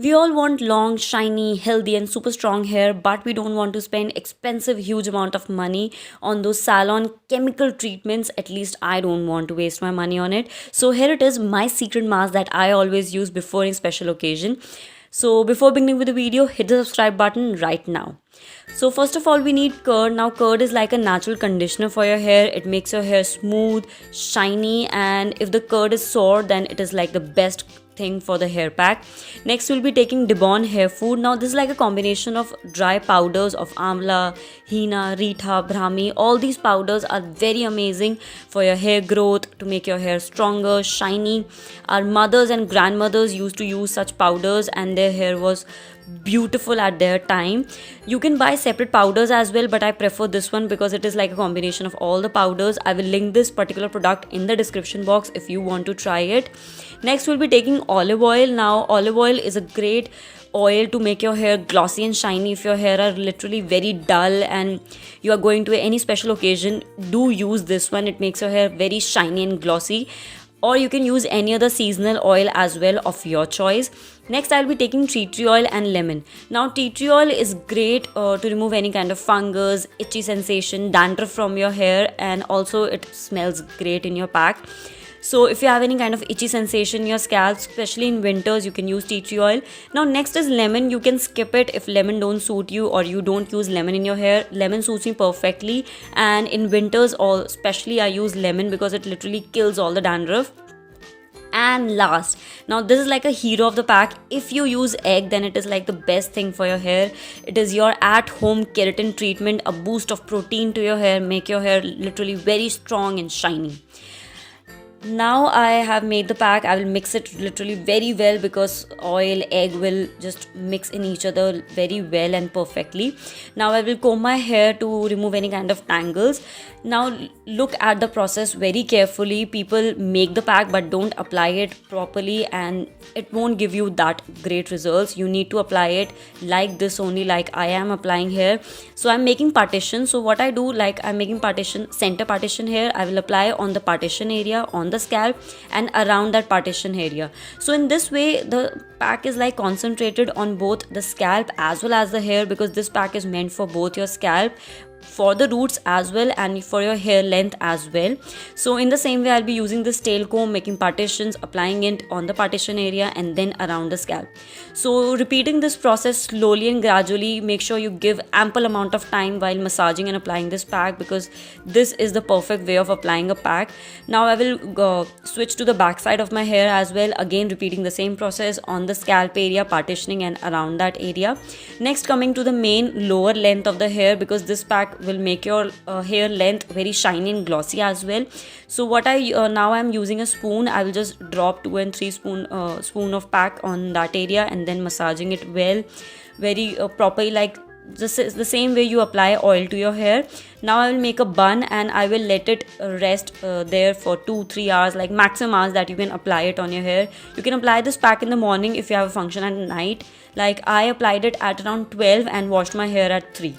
We all want long, shiny, healthy, and super strong hair, but we don't want to spend expensive, huge amount of money on those salon chemical treatments. At least I don't want to waste my money on it. So here it is, my secret mask that I always use before any special occasion. So before beginning with the video, hit the subscribe button right now. So first of all, we need curd. Now curd is like a natural conditioner for your hair. It makes your hair smooth, shiny, and if the curd is sore, then it is like the best thing for the hair pack. Next we'll be taking DEBON hair food. Now this is like a combination of dry powders of amla, henna, rita, brahmi. All these powders are very amazing for your hair growth, to make your hair stronger, shiny. Our mothers and grandmothers used to use such powders and their hair was beautiful at their time. You can buy separate powders as well, but I prefer this one because it is like a combination of all the powders. I will link this particular product in the description box if you want to try it. Next we'll be taking olive oil. Now olive oil is a great oil to make your hair glossy and shiny. If your hair are literally very dull and you are going to any special occasion, do use this one. It makes your hair very shiny and glossy. Or you can use any other seasonal oil as well of your choice. Next I'll be taking tea tree oil and lemon. Now tea tree oil is great to remove any kind of fungus, itchy sensation, dandruff from your hair, and also it smells great in your pack. So if you have any kind of itchy sensation in your scalp, especially in winters, you can use tea tree oil. Now next is lemon. You can skip it if lemon don't suit you or you don't use lemon in your hair. Lemon suits me perfectly, and in winters especially I use lemon because it literally kills all the dandruff. And last, now this is like a hero of the pack. If you use egg, then it is like the best thing for your hair. It is your at-home keratin treatment, a boost of protein to your hair, make your hair literally very strong and shiny. Now I have made the pack. I will mix it literally very well because oil, egg will just mix in each other very well and perfectly. Now I will comb my hair to remove any kind of tangles. Now look at the process very carefully. People make the pack but don't apply it properly and it won't give you that great results. You need to apply it like this only, like I am applying here. So I'm making partition. So what I do, like I'm making partition, center partition here. I will apply on the partition area, on the scalp and around that partition area. So in this way the pack is like concentrated on both the scalp as well as the hair, because this pack is meant for both your scalp, for the roots as well, and for your hair length as well. So in the same way I'll be using this tail comb, making partitions, applying it on the partition area and then around the scalp. So repeating this process slowly and gradually. Make sure you give ample amount of time while massaging and applying this pack, because this is the perfect way of applying a pack. Now I will go switch to the back side of my hair as well, again repeating the same process on the scalp area, partitioning and around that area. Next coming to the main lower length of the hair, because this pack will make your hair length very shiny and glossy as well. So what now I'm using a spoon. I will just drop 2 and 3 spoon of pack on that area and then massaging it well, very properly, like just the same way you apply oil to your hair. Now I will make a bun and I will let it rest there for 2-3 hours, like maximum hours that you can apply it on your hair. You can apply this pack in the morning if you have a function at night. Like I applied it at around 12 and washed my hair at 3.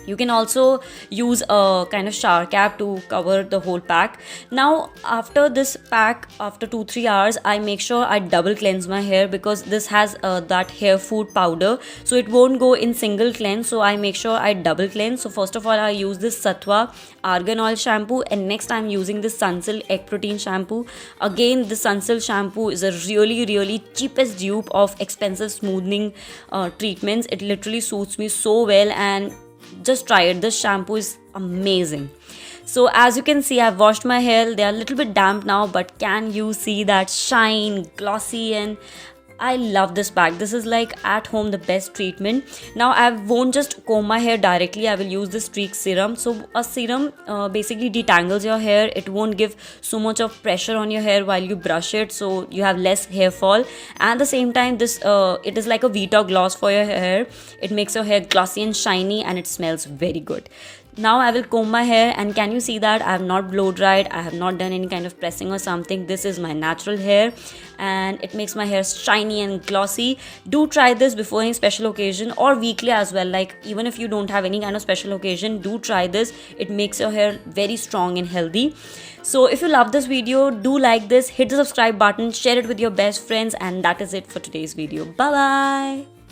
You can also use a kind of shower cap to cover the whole pack. Now after this pack, after 2-3 hours, I make sure I double cleanse my hair, because this has that hair food powder, so it won't go in single cleanse. So I make sure I double cleanse. So first of all I use this Satthwa argan oil shampoo, and next I'm using this Sunsilk egg protein shampoo. Again, the Sunsilk shampoo is a really cheapest dupe of expensive smoothing treatments. It literally suits me so well, and just try it. This shampoo is amazing. So as you can see, I've washed my hair. They are a little bit damp now, but can you see that shine, glossy, and I love this pack. This is like at home the best treatment. Now I won't just comb my hair directly. I will use this SERUM serum. So a serum basically detangles your hair. It won't give so much of pressure on your hair while you brush it, so you have less hair fall. At the same time, this it is like a Vita gloss for your hair. It makes your hair glossy and shiny, and it smells very good. Now I will comb my hair, and can you see that I have not blow dried, I have not done any kind of pressing or something. This is my natural hair and it makes my hair shiny and glossy. Do try this before any special occasion or weekly as well. Like even if you don't have any kind of special occasion, do try this. It makes your hair very strong and healthy. So if you love this video, do like this, hit the subscribe button, share it with your best friends, and that is it for today's video. Bye bye.